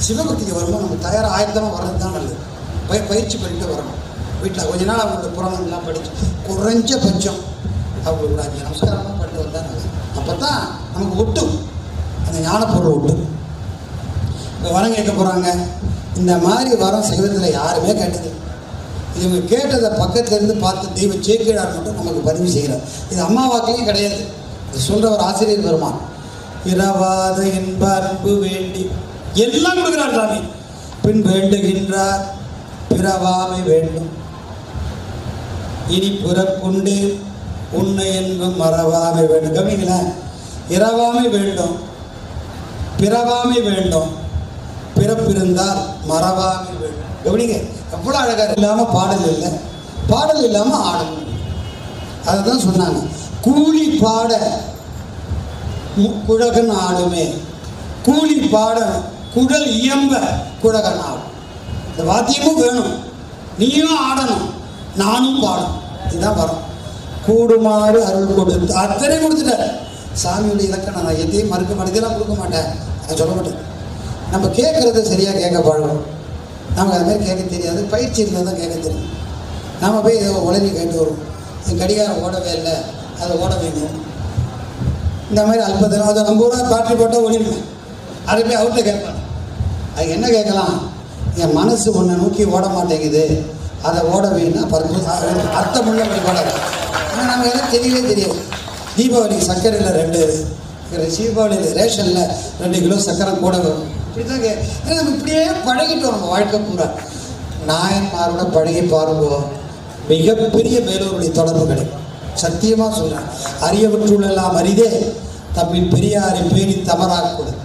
சிவபக்திக்கு வரும்போது நம்ம தயாராக ஆயத்தமாக வர்றது தான் நல்லது. பயிற்சி பண்ணிட்டு வரணும். வீட்டில் கொஞ்ச நாள் அவங்களோட புராணம்லாம் படித்து குறைஞ்சபட்சம் அவங்களுக்கு ஒரு 5 நமஸ்காரமாக பண்ணிட்டு வந்தால் நல்லது. அப்போ தான் நமக்கு ஒட்டும், அந்த ஞானப்பொருள் ஒட்டும். இப்போ வரம் கேட்க போகிறாங்க. இந்த மாதிரி வரம் சைவத்தில் யாருமே கேட்டது. இவங்க கேட்டதை பக்கத்துலேருந்து பார்த்து தெய்வ சேக்கிழார் மட்டும் நமக்கு பதிவு செய்கிறார். இது அம்மா வாக்கிலையும் கிடையாது. இது சொல்கிற ஒரு ஆசிரியர் பெருமான். இரவாத என்ப அன்பு வேண்டி எல்லாம் கொடுக்குறார் சாமி. பின் வேண்டுகின்றார் பிறவாமை வேண்டும், இனி பிறப்புண்டு உன்னை என்பும் மறவாமை வேண்டும். கவனிங்களேன், இரவாமை வேண்டும், பிறவாமை வேண்டும், பிறப்பிருந்தால் மறவாமை வேண்டும். கவனிங்க, எவ்வளோ அழகாக இல்லாமல் பாடல் இல்லை, பாடல் இல்லாமல் ஆடணும். அதை தான் சொன்னாங்க. கூலி பாட குழகன் ஆடுமே, கூலி பாட குழல் இயம்ப குழகன் ஆடும். இந்த வாத்தியமும் வேணும், நீயும் ஆடணும், நானும் பாடணும். இதுதான் வரும். கூடுமாறு அருள் கொடுத்து அத்தனை கொடுத்துட்டார். சாமியுடைய இலக்கணம் நான் எதையும் மறுக்க மாட்டேன், கொடுக்க மாட்டேன், நான் சொல்ல மாட்டேன். நம்ம கேட்குறத சரியாக கேட்க பழகும். நமக்கு அது மாதிரி கேட்க தெரியாது, பயிற்சி இருந்தால் தான் கேட்க தெரியும். நாம் போய் ஏதோ உடனே கேட்டு வரும், என் கடிகாரம் ஓடவே இல்லை, அதை ஓட வேணும். இந்த மாதிரி அல்பத்தில் அதை 50 ரூபா பேட்டரி போட்டால் ஓடிடுவேன். அதை போய் அவர்கிட்ட கேட்பேன். அது என்ன கேட்கலாம், என் மனசு ஒன்றை நோக்கி ஓட மாட்டேங்குது, அதை ஓட வேணும்னா அர்த்தமுள்ள ஓடாது. ஆனால் நமக்கு எல்லாம் தெரியவே தெரியாது. தீபாவளிக்கு சர்க்கரையில் 2 தீபாவளியில் ரேஷனில் 2 கிலோ சர்க்கரை கூட வரும். இப்படி தான் நம்ம இப்படியே பழகிட்டோம் நம்ம வாழ்க்கை பூரா. நாயன்மாரோட பழகி பாருங்கோ, மிகப்பெரிய மேலோருடைய தொடர்பு கிடைக்கும். சத்தியமாக சொல்கிறேன். அரியவற்றுள்ளெல்லாம் அரிதே தம்மின் பெரியாரை பேணி தவறாகக்கூடாது.